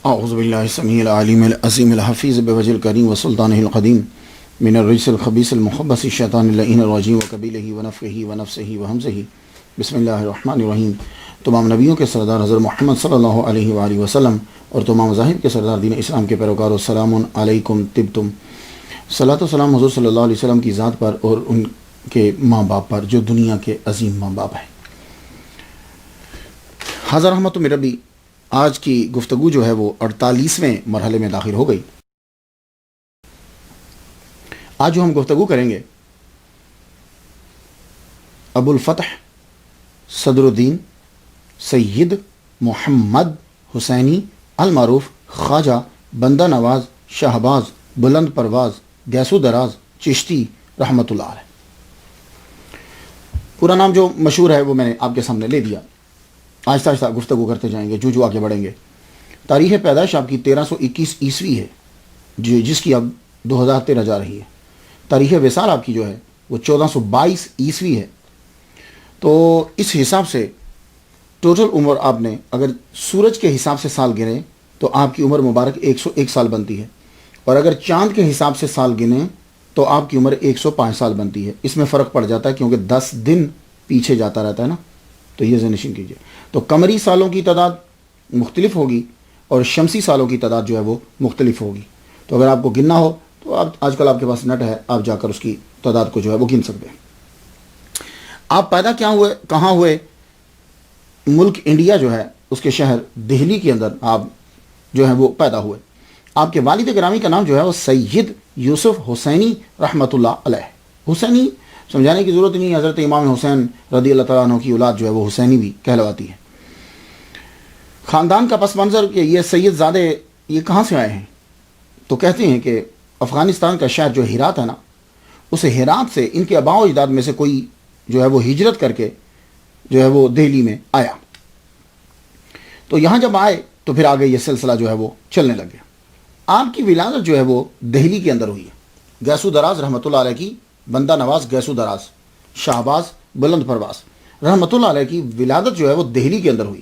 اعوذ باللہ السمیع العلیم العظیم الحفیظ بوجہ الکریم وسلطانہ القدیم من الرجس الخبیث المخبث الشیطان اللعین الرجیم وقبیلہ ونفخہ ونفثہ وہمزہ بسم اللہ الرحمن الرحیم۔ تمام نبیوں کے سردار حضرت محمد صلی اللہ علیہ وآلہ وسلم اور تمام مذاہب کے سردار دین اسلام کے پیروکاروں، السلام علیکم طبتم۔ صلاۃ و سلام حضور صلی اللہ علیہ وسلم کی ذات پر اور ان کے ماں باپ پر جو دنیا کے عظیم ماں باپ ہیں۔ حاضر رحمت من ربی، آج کی گفتگو جو ہے وہ 48ویں مرحلے میں داخل ہو گئی۔ آج جو ہم گفتگو کریں گے ابو الفتح صدر الدین سید محمد حسینی المعروف خواجہ بندہ نواز شہباز بلند پرواز گیسو دراز چشتی رحمۃ اللہ علیہ۔ پورا نام جو مشہور ہے وہ میں نے آپ کے سامنے لے دیا۔ آہستہ آہستہ گفتگو کرتے جائیں گے، جو آگے بڑھیں گے۔ تاریخ پیدائش آپ کی 1321 عیسوی ہے، جس کی اب 2013 جا رہی ہے۔ تاریخ وصال آپ کی جو ہے وہ 1422 عیسوی ہے۔ تو اس حساب سے ٹوٹل عمر آپ نے اگر سورج کے حساب سے سال گنے تو آپ کی عمر مبارک 101 سال بنتی ہے، اور اگر چاند کے حساب سے سال گنے تو آپ کی عمر 105 سال بنتی ہے۔ اس میں فرق پڑ جاتا ہے کیونکہ 10 دن پیچھے جاتا رہتا ہے نا، تو یہ ذہن نشین کیجیے۔ تو قمری سالوں کی تعداد مختلف ہوگی اور شمسی سالوں کی تعداد جو ہے وہ مختلف ہوگی۔ تو اگر آپ کو گننا ہو تو آج کل آپ کے پاس نیٹ ہے، آپ جا کر اس کی تعداد کو جو ہے وہ گن سکتے ہیں۔ آپ پیدا کہاں ہوئے؟ ملک انڈیا جو ہے اس کے شہر دہلی کے اندر آپ جو ہے وہ پیدا ہوئے۔ آپ کے والد گرامی کا نام جو ہے وہ سید یوسف حسینی رحمۃ اللہ علیہ۔ حسینی سمجھانے کی ضرورت نہیں، حضرت امام حسین رضی اللہ تعالیٰ عنہ کی اولاد جو ہے وہ حسینی بھی کہلواتی ہے۔ خاندان کا پس منظر کہ یہ سید زادے یہ کہاں سے آئے ہیں، تو کہتے ہیں کہ افغانستان کا شہر جو ہرات ہے نا، اس ہرات سے ان کے آباء و اجداد میں سے کوئی جو ہے وہ ہجرت کر کے جو ہے وہ دہلی میں آیا۔ تو یہاں جب آئے تو پھر آگے یہ سلسلہ جو ہے وہ چلنے لگ گیا۔ آپ کی ولادت جو ہے وہ دہلی کے اندر ہوئی ہے۔ گیسو دراز رحمۃ اللہ علیہ کی، بندہ نواز گیسو دراز شہباز بلند پرواز رحمۃ اللہ علیہ کی ولادت جو ہے وہ دہلی کے اندر ہوئی۔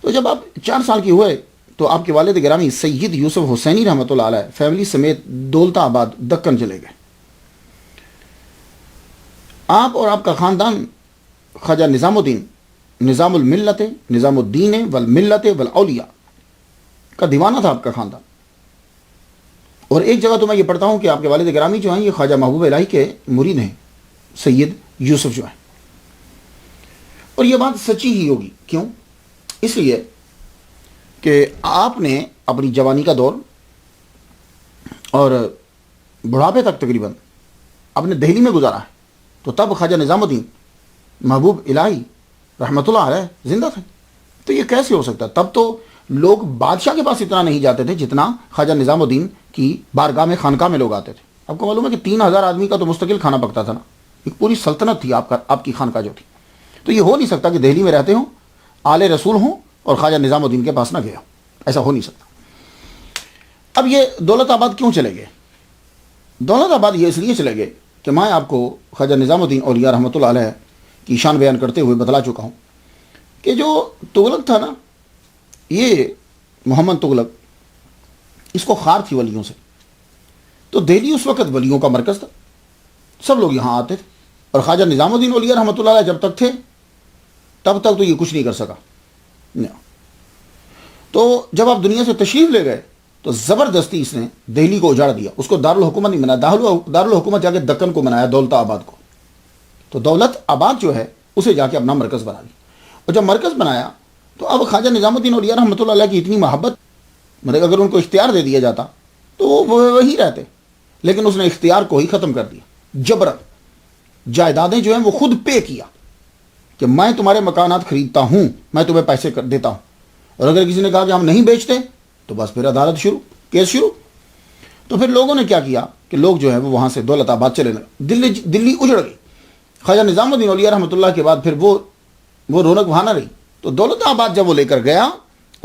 تو جب آپ 4 سال کی ہوئے تو آپ کے والد گرامی سید یوسف حسینی رحمۃ اللہ علیہ فیملی سمیت دولت آباد دکن چلے گئے۔ آپ اور آپ کا خاندان خواجہ نظام الدین نظام الملت نظام الدین والملت والاولیاء کا دیوانہ تھا آپ کا خاندان۔ اور ایک جگہ تو میں یہ پڑھتا ہوں کہ آپ کے والد گرامی جو ہیں یہ خواجہ محبوب الہی کے مرید ہیں، سید یوسف جو ہیں۔ اور یہ بات سچی ہی ہوگی، کیوں؟ اس لیے کہ آپ نے اپنی جوانی کا دور اور بڑھاپے تک تقریباً اپنے دہلی میں گزارا ہے، تو تب خواجہ نظام الدین محبوب الہی رحمۃ اللہ علیہ زندہ تھے۔ تو یہ کیسے ہو سکتا؟ تب تو لوگ بادشاہ کے پاس اتنا نہیں جاتے تھے جتنا خواجہ نظام الدین کی بارگاہ میں خانقاہ میں لوگ آتے تھے۔ آپ کو معلوم ہے کہ 3000 آدمی کا تو مستقل کھانا پکتا تھا نا، ایک پوری سلطنت تھی آپ کی خانقاہ جو تھی۔ تو یہ ہو نہیں سکتا کہ دہلی میں رہتے ہوں، آل رسول ہوں اور خواجہ نظام الدین کے پاس نہ گئے ہوں، ایسا ہو نہیں سکتا۔ اب یہ دولت آباد کیوں چلے گئے؟ دولت آباد یہ اس لیے چلے گئے کہ میں آپ کو خواجہ نظام الدین اولیاء رحمۃ اللہ علیہ کی شان بیان کرتے ہوئے بتلا چکا ہوں کہ جو تغلق تھا نا، یہ محمد تغلق، اس کو خار تھی ولیوں سے۔ تو دہلی اس وقت ولیوں کا مرکز تھا، سب لوگ یہاں آتے تھے، اور خواجہ نظام الدین اولیاء رحمۃ اللہ علیہ جب تک تھے تب تک تو یہ کچھ نہیں کر سکا۔ تو جب آپ دنیا سے تشریف لے گئے تو زبردستی اس نے دہلی کو اجاڑ دیا، اس کو دارالحکومت نہیں بنایا، دارالحکومت جا کے دکن کو بنایا، دولت آباد کو۔ تو دولت آباد جو ہے اسے جا کے اپنا مرکز بنا لیا، اور جب مرکز بنایا تو اب خواجہ نظام الدین اولیاء رحمۃ اللہ علیہ کی اتنی محبت، مطلب اگر ان کو اختیار دے دیا جاتا تو وہ وہی رہتے، لیکن اس نے اختیار کو ہی ختم کر دیا جبرن۔ جائیدادیں جو ہیں وہ خود پے کیا کہ میں تمہارے مکانات خریدتا ہوں، میں تمہیں پیسے دیتا ہوں، اور اگر کسی نے کہا کہ ہم نہیں بیچتے تو بس پھر عدالت شروع، کیس شروع۔ تو پھر لوگوں نے کیا کیا کہ لوگ جو ہے وہ وہاں سے دولت آباد چلے لگے، دلی اجڑ گئی۔ خواجہ نظام الدین اولیاء رحمۃ اللہ کے بعد پھر وہ رونق وہاں نہ رہی، تو دولت آباد جب وہ لے کر گیا،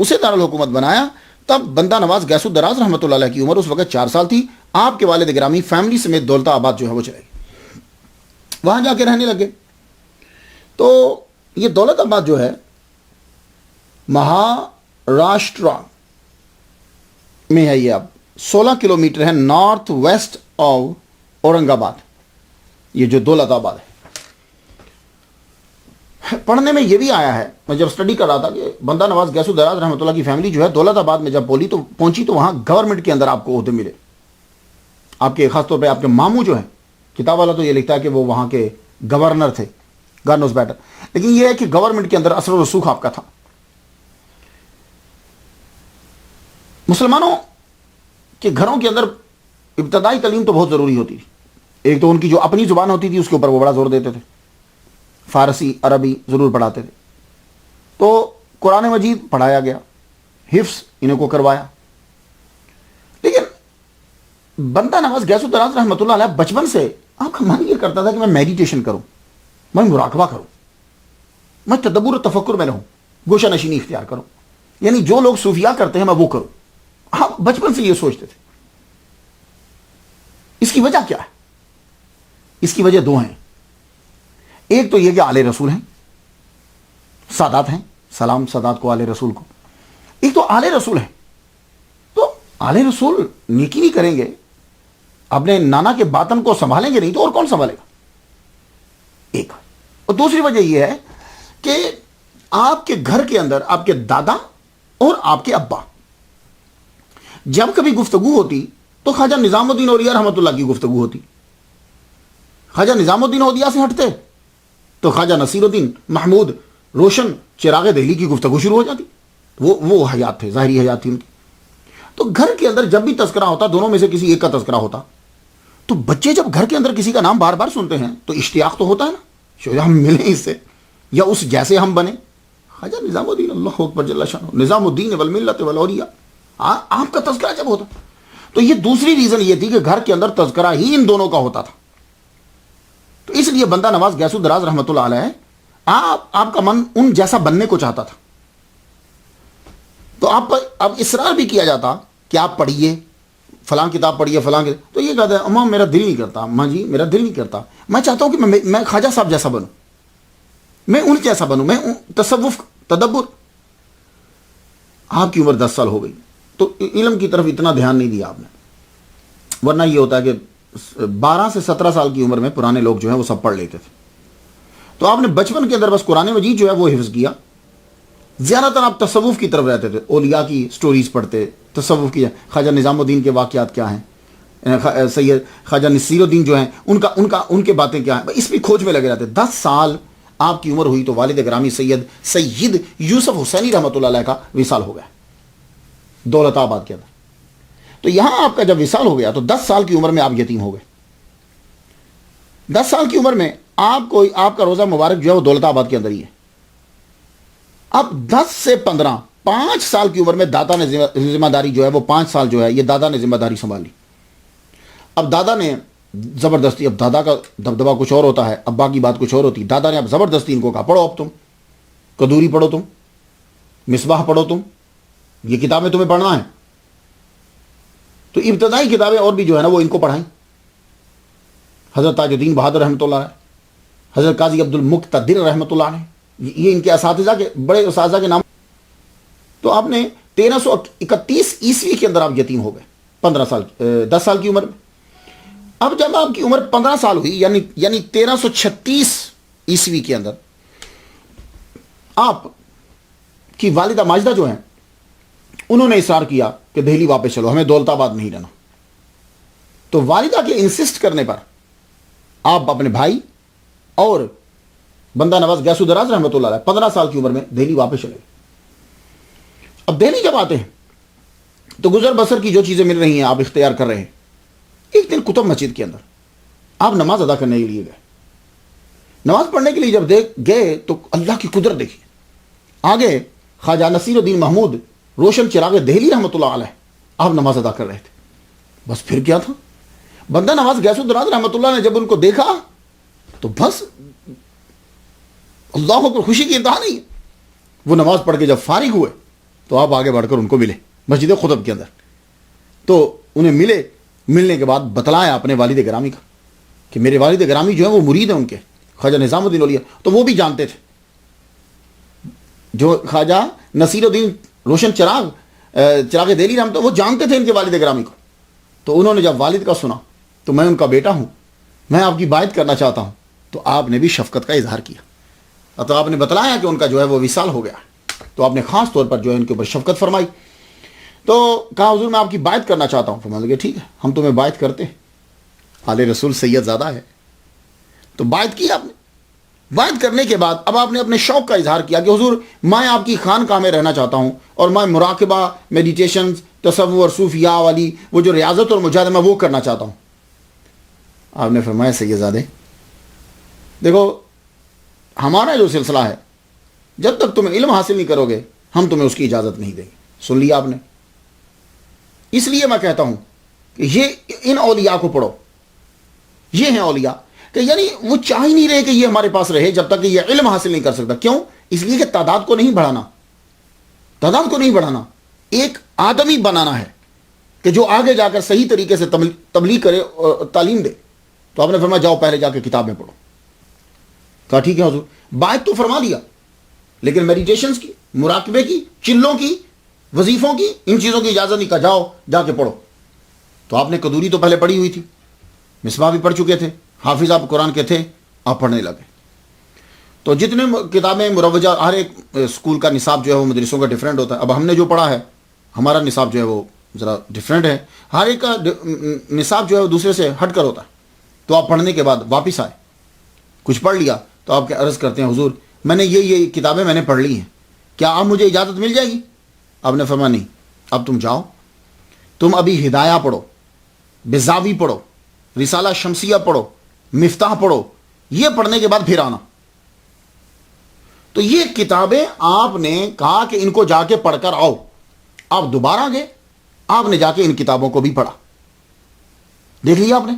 اسے دارالحکومت بنایا، تب بندہ نواز گیسو دراز رحمۃ اللہ علیہ کی عمر اس وقت 4 سال تھی۔ آپ کے والد گرامی فیملی سمیت دولت آباد جو ہے وہ چلے گئے، وہاں جا کے رہنے لگے۔ تو یہ دولت آباد جو ہے مہاراشٹرا میں ہے یہ اب 16 کلومیٹر ہے نارتھ ویسٹ آف اورنگ آباد، یہ جو دولت آباد ہے۔ پڑھنے میں یہ بھی آیا ہے، میں جب اسٹڈی کر رہا تھا کہ بندہ نواز گیسو دراز رحمۃ اللہ کی فیملی جو ہے دولت آباد میں جب پہنچی تو وہاں گورنمنٹ کے اندر آپ کو عہدے ملے، آپ کے خاص طور پہ آپ کے ماموں جو ہیں، کتاب والا تو یہ لکھتا ہے کہ وہ وہاں کے گورنر تھے، گاڈ نوز بیٹر، لیکن یہ ہے کہ گورنمنٹ کے اندر اثر و رسوخ آپ کا تھا۔ مسلمانوں کے گھروں کے اندر ابتدائی تعلیم تو بہت ضروری ہوتی تھی۔ ایک تو ان کی جو اپنی زبان ہوتی تھی اس کے اوپر وہ بڑا زور دیتے تھے، فارسی عربی ضرور پڑھاتے تھے، تو قرآن مجید پڑھایا گیا، حفظ انہیں کو کروایا۔ لیکن بندہ نواز گیسو دراز رحمۃ اللہ علیہ بچپن سے آپ کا من یہ کرتا تھا کہ میں میڈیٹیشن کروں، میں مراقبہ کروں، میں تدبر و تفکر میں رہوں، گوشہ نشینی اختیار کروں، یعنی جو لوگ صوفیاء کرتے ہیں میں وہ کروں۔ آپ بچپن سے یہ سوچتے تھے۔ اس کی وجہ کیا ہے؟ اس کی وجہ دو ہیں، ایک تو یہ کہ آل رسول ہیں، سادات ہیں، سلام سادات کو، آل رسول کو، ایک تو آل رسول ہیں۔ تو آل رسول نیکی نہیں کریں گے، اپنے نانا کے باطن کو سنبھالیں گے نہیں تو اور کون سنبھالے گا؟ ایک۔ اور دوسری وجہ یہ ہے کہ آپ کے گھر کے اندر آپ کے دادا اور آپ کے ابا جب کبھی گفتگو ہوتی تو خواجہ نظام الدین اولیاء رحمۃ اللہ کی گفتگو ہوتی، خواجہ نظام الدین اولیاء سے ہٹتے تو خواجہ نصیر الدین محمود روشن چراغ دہلی کی گفتگو شروع ہو جاتی۔ وہ حیات تھے، ظاہری حیات تھی ان کی۔ تو گھر کے اندر جب بھی تذکرہ ہوتا دونوں میں سے کسی ایک کا تذکرہ ہوتا، تو بچے جب گھر کے اندر کسی کا نام بار بار سنتے ہیں تو اشتیاق تو ہوتا ہے نا، شاید ہم ملیں اس سے یا اس جیسے ہم بنیں۔ خواجہ نظام الدین اللہ اکبر جل شانہ، نظام الدین والملت والاولیاء، آپ کا تذکرہ جب ہوتا تو یہ دوسری ریزن یہ تھی کہ گھر کے اندر تذکرہ ہی ان دونوں کا ہوتا تھا۔ تو اس لیے بندہ نواز گیسو دراز رحمۃ اللہ علیہ آپ کا من ان جیسا بننے کو چاہتا تھا۔ تو آپ پر اب اصرار بھی کیا جاتا کہ آپ پڑھیے، فلاں کتاب پڑھیے، فلاں کتاب، تو یہ کہتا ہے اماں میرا دل نہیں کرتا، اماں جی میرا دل نہیں کرتا، میں چاہتا ہوں کہ میں خواجہ صاحب جیسا بنوں، میں ان جیسا بنوں، میں تصوف تدبر۔ آپ کی عمر 10 سال ہو گئی تو علم کی طرف اتنا دھیان نہیں دیا آپ نے، ورنہ یہ ہوتا ہے کہ 12 سے 17 سال کی عمر میں پرانے لوگ جو ہیں وہ سب پڑھ لیتے تھے۔ تو آپ نے بچپن کے اندر بس قرآن مجید جو ہے وہ حفظ کیا، زیادہ تر آپ تصوف کی طرف رہتے تھے، اولیاء کی سٹوریز پڑھتے، تصوف کی، خواجہ نظام الدین کے واقعات کیا ہیں، سید خواجہ نصیر الدین جو ہیں ان کے باتیں کیا ہیں، اس بھی کھوج میں لگے رہتے۔ 10 سال آپ کی عمر ہوئی تو والد گرامی سید یوسف حسینی رحمۃ اللہ علیہ کا وصال ہو گیا دولت آباد کے اندر۔ تو یہاں آپ کا جب وصال ہو گیا تو 10 سال کی عمر میں آپ یتیم ہو گئے۔ 10 سال کی عمر میں آپ کا روزہ مبارک جو ہے وہ دولت آباد کے اندر ہی ہے۔ اب 10 سے 15 5 سال کی عمر میں دادا نے ذمہ داری جو ہے وہ 5 سال جو ہے یہ دادا نے ذمہ داری سنبھالی۔ اب دادا نے زبردستی، اب دادا کا دبدبہ کچھ اور ہوتا ہے، ابا کی بات کچھ اور ہوتی، دادا نے اب زبردستی ان کو کہا پڑھو، اب تم قدوری پڑھو، تم مصباح پڑھو، تم یہ کتابیں تمہیں پڑھنا ہے۔ تو ابتدائی کتابیں اور بھی جو ہے نا وہ ان کو پڑھائیں۔ حضرت تاج الدین بہادر رحمۃ اللہ علیہ، حضرت قاضی عبد المقتدر رحمۃ اللہ علیہ، یہ ان کے اساتذہ کے بڑے اساتذہ کے نام۔ تو آپ نے 1331 عیسوی کے اندر آپ یتیم ہو گئے 10 سال کی عمر میں۔ اب جب آپ کی عمر 15 سال ہوئی یعنی 1336 عیسوی کے اندر آپ کی والدہ ماجدہ جو ہیں انہوں نے اصرار کیا کہ دہلی واپس چلو، ہمیں دولت آباد نہیں رہنا۔ تو والدہ کے انسسٹ کرنے پر آپ اپنے بھائی اور بندہ نواز گیسو دراز رحمۃ اللہ علیہ 15 سال کی عمر میں دہلی واپس چلے۔ اب دہلی جب آتے ہیں تو گزر بسر کی جو چیزیں مل رہی ہیں آپ اختیار کر رہے ہیں۔ ایک دن قطب مسجد کے اندر آپ نماز ادا کرنے کے لیے گئے، نماز پڑھنے کے لیے جب گئے تو اللہ کی قدرت دیکھی، آگے خواجہ نصیر الدین محمود روشن چراغ دہلی رحمۃ اللہ علیہ آپ نماز ادا کر رہے تھے۔ بس پھر کیا تھا، بندہ نواز گیسو دراز رحمۃ اللہ نے جب ان کو دیکھا تو بس اللہ کو خوشی کی انتہا نہیں۔ وہ نماز پڑھ کے جب فارغ ہوئے تو آپ آگے بڑھ کر ان کو ملے مسجد قطب کے اندر۔ تو انہیں ملنے کے بعد بتلایا اپنے والد گرامی کا کہ میرے والد گرامی جو ہیں وہ مرید ہیں ان کے خواجہ نظام الدین اولیاء۔ تو وہ بھی جانتے تھے، جو خواجہ نصیر الدین روشن چراغ چراغ دہلی رحمۃ اللہ وہ جانتے تھے ان کے والد گرامی کو. تو انہوں نے جب والد کا سنا تو میں ان کا بیٹا ہوں, میں آپ کی بائعت کرنا چاہتا ہوں, تو آپ نے بھی شفقت کا اظہار کیا. تو آپ نے بتلایا کہ ان کا جو ہے وہ وصال ہو گیا, تو آپ نے خاص طور پر جو ہے ان کے اوپر شفقت فرمائی. تو کہا حضور میں آپ کی بائعت کرنا چاہتا ہوں. فرمایا کہ ٹھیک ہے ہم تمہیں بائعت کرتے ہیں, آل رسول سید زادہ ہے. تو بائعت کی آپ نے. بائعت کرنے کے بعد اب آپ نے اپنے شوق کا اظہار کیا کہ حضور میں آپ کی خانقاہ میں رہنا چاہتا ہوں, اور میں مراقبہ, میڈیٹیشن, تصور, صوفیاء والی وہ جو ریاضت اور مجاہدہ میں وہ کرنا چاہتا ہوں. آپ نے فرمایا سید زادے دیکھو ہمارا جو سلسلہ ہے جب تک تم علم حاصل نہیں کرو گے ہم تمہیں اس کی اجازت نہیں دیں گے. سن لیا آپ نے. اس لیے میں کہتا ہوں کہ یہ ان اولیاء کو پڑھو. یہ ہیں اولیاء کہ یعنی وہ چاہ ہی نہیں رہے کہ یہ ہمارے پاس رہے جب تک کہ یہ علم حاصل نہیں کر سکتا. کیوں؟ اس لیے کہ تعداد کو نہیں بڑھانا, تعداد کو نہیں بڑھانا, ایک آدمی بنانا ہے کہ جو آگے جا کر صحیح طریقے سے تبلیغ کرے اور تعلیم دے. تو آپ نے فرمایا جاؤ پہلے جا کے کتابیں پڑھو. کہا ٹھیک ہے حضور. بائعت تو فرما دیا لیکن میڈیٹیشنز کی, مراقبے کی, چلوں کی, وظیفوں کی, ان چیزوں کی اجازت نہیں. کہا جاؤ جا کے پڑھو. تو آپ نے قدوری تو پہلے پڑھی ہوئی تھی, مصباح بھی پڑھ چکے تھے, حافظ آپ قرآن کے تھے, آپ پڑھنے لگے. تو جتنے کتابیں مروجہ, ہر ایک اسکول کا نصاب جو ہے وہ مدرسوں کا ڈیفرنٹ ہوتا ہے. اب ہم نے جو پڑھا ہے ہمارا نصاب جو ہے وہ ذرا ڈیفرنٹ ہے, ہر ایک کا نصاب جو ہے وہ دوسرے سے ہٹ کر ہوتا ہے. تو آپ پڑھنے کے بعد واپس آئے, کچھ پڑھ لیا تو آپ کے عرض کرتے ہیں حضور میں نے یہ کتابیں میں نے پڑھ لی ہیں, کیا آپ مجھے اجازت مل جائے گی؟ آپ نے فرمایا نہیں, اب تم جاؤ, تم ابھی ہدایہ پڑھو, بزاوی پڑھو, رسالہ شمسیہ پڑھو, مفتاح پڑھو, یہ پڑھنے کے بعد پھر آنا. تو یہ کتابیں آپ نے کہا کہ ان کو جا کے پڑھ کر آؤ. آپ دوبارہ گئے, آپ نے جا کے ان کتابوں کو بھی پڑھا. دیکھ لیا آپ نے,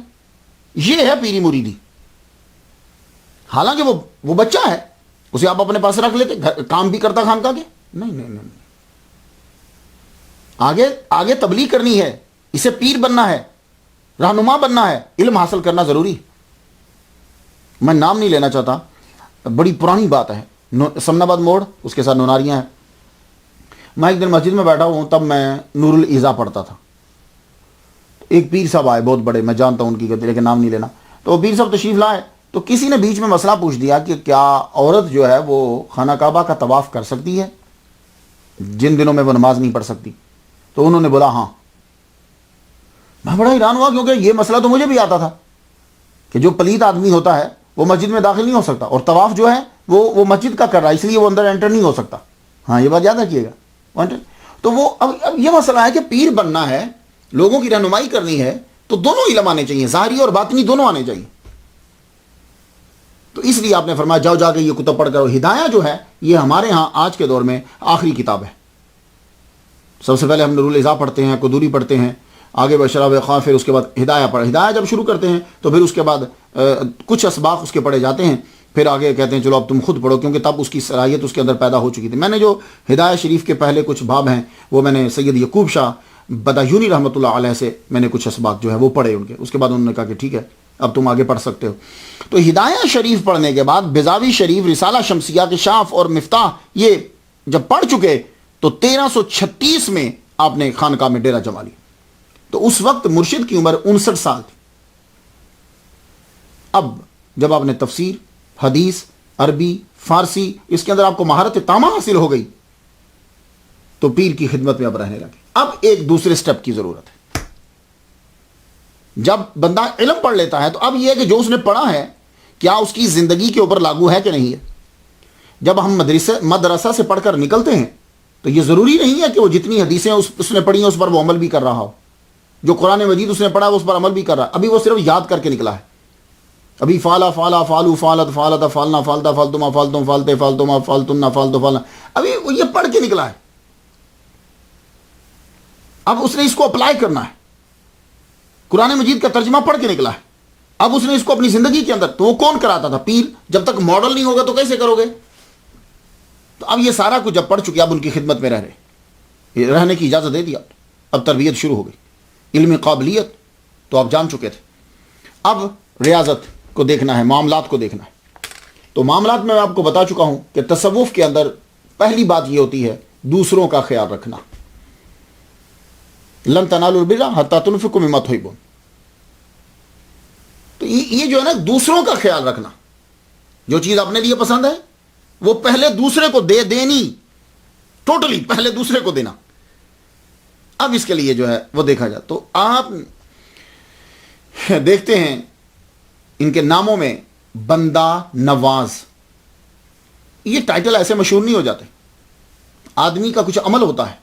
یہ ہے پیری مریدی. حالانکہ وہ بچہ ہے, اسے آپ اپنے پاس رکھ لیتے, کام بھی کرتا خانقاہ کے. نہیں, آگے تبلیغ کرنی ہے, اسے پیر بننا ہے, رہنما بننا ہے, علم حاصل کرنا ضروری. میں نام نہیں لینا چاہتا, بڑی پرانی بات ہے, سمن آباد موڑ, اس کے ساتھ نوناریاں ہیں. میں ایک دن مسجد میں بیٹھا ہوں, تب میں نور الایزا پڑھتا تھا. ایک پیر صاحب آئے بہت بڑے, میں جانتا ہوں ان کی گدی لیکن نام نہیں لینا. تو پیر صاحب تشریف لائے, تو کسی نے بیچ میں مسئلہ پوچھ دیا کہ کیا عورت جو ہے وہ خانہ کعبہ کا طواف کر سکتی ہے جن دنوں میں وہ نماز نہیں پڑھ سکتی؟ تو انہوں نے بولا ہاں. میں بڑا حیران ہوا کیونکہ یہ مسئلہ تو مجھے بھی آتا تھا کہ جو پلیت آدمی ہوتا ہے وہ مسجد میں داخل نہیں ہو سکتا, اور طواف جو ہے وہ مسجد کا کر رہا ہے, اس لیے وہ اندر انٹر نہیں ہو سکتا. ہاں یہ بات یاد رکھیے گا. تو وہ اب یہ مسئلہ ہے کہ پیر بننا ہے, لوگوں کی رہنمائی کرنی ہے, تو دونوں علم آنے چاہیے, ظاہری اور باطنی دونوں آنے چاہیے. تو اس لیے آپ نے فرمایا جاؤ جا کے یہ کتب پڑھ کرو. ہدایہ جو ہے یہ ہمارے ہاں آج کے دور میں آخری کتاب ہے. سب سے پہلے ہم نور الایزا پڑھتے ہیں, قدوری پڑھتے ہیں, آگے بشرا خواہ, پھر اس کے بعد ہدایہ پڑھ. ہدایہ جب شروع کرتے ہیں تو پھر اس کے بعد کچھ اسباق اس کے پڑھے جاتے ہیں, پھر آگے کہتے ہیں چلو اب تم خود پڑھو, کیونکہ تب اس کی صلاحیت اس کے اندر پیدا ہو چکی تھی. میں نے جو ہدایہ شریف کے پہلے کچھ باب ہیں وہ میں نے سید یعقوب شاہ بدایونی رحمۃ اللہ علیہ سے میں نے کچھ اسباق جو ہے وہ پڑھے ان کے. اس کے بعد انہوں نے کہا کہ ٹھیک ہے اب تم آگے پڑھ سکتے ہو. تو ہدایہ شریف پڑھنے کے بعد بیضاوی شریف, رسالہ شمسیہ, کشاف اور مفتاح یہ جب پڑھ چکے تو 1336 میں آپ نے خانقاہ میں ڈیرہ جما لیا. تو اس وقت مرشد کی عمر 59 سال تھی. اب جب آپ نے تفسیر, حدیث, عربی, فارسی, اس کے اندر آپ کو مہارت تامہ حاصل ہو گئی تو پیر کی خدمت میں اب رہنے لگے. اب ایک دوسرے سٹیپ کی ضرورت ہے. جب بندہ علم پڑھ لیتا ہے تو اب یہ ہے کہ جو اس نے پڑھا ہے کیا اس کی زندگی کے اوپر لاگو ہے کہ نہیں ہے. جب ہم مدرسہ سے پڑھ کر نکلتے ہیں تو یہ ضروری نہیں ہے کہ وہ جتنی حدیثیں اس نے پڑھی ہیں اس پر وہ عمل بھی کر رہا ہو. جو قرآن مجید اس نے پڑھا ہے اس پر عمل بھی کر رہا ہے. ابھی وہ صرف یاد کر کے نکلا ہے. ابھی فالا فالا فالو فالت فالتا فالنا فالتا فالتما فالتم فالتے فالتما فالتنا فالتو فالنا, ابھی وہ یہ پڑھ کے نکلا ہے. اب اس نے اس کو اپلائی کرنا ہے. قرآن مجید کا ترجمہ پڑھ کے نکلا ہے, اب اس نے اس کو اپنی زندگی کے اندر, تو وہ کون کراتا تھا؟ پیر. جب تک ماڈل نہیں ہوگا تو کیسے کرو گے؟ تو اب یہ سارا کچھ جب پڑھ چکے, اب ان کی خدمت میں رہنے کی اجازت دے دیا. اب تربیت شروع ہو گئی, علمی قابلیت تو آپ جان چکے تھے. اب ریاضت کو دیکھنا ہے, معاملات کو دیکھنا ہے. تو معاملات میں آپ کو بتا چکا ہوں کہ تصوف کے اندر پہلی بات یہ ہوتی ہے دوسروں کا خیال رکھنا. لن تنالوا البر حتی تنفقوا مما تحبون. تو یہ جو ہے نا دوسروں کا خیال رکھنا, جو چیز اپنے لیے پسند ہے وہ پہلے دوسرے کو دینی, ٹوٹلی پہلے دوسرے کو دینا. اب اس کے لیے جو ہے وہ دیکھا جائے تو آپ دیکھتے ہیں ان کے ناموں میں بندہ نواز, یہ ٹائٹل ایسے مشہور نہیں ہو جاتے. آدمی کا کچھ عمل ہوتا ہے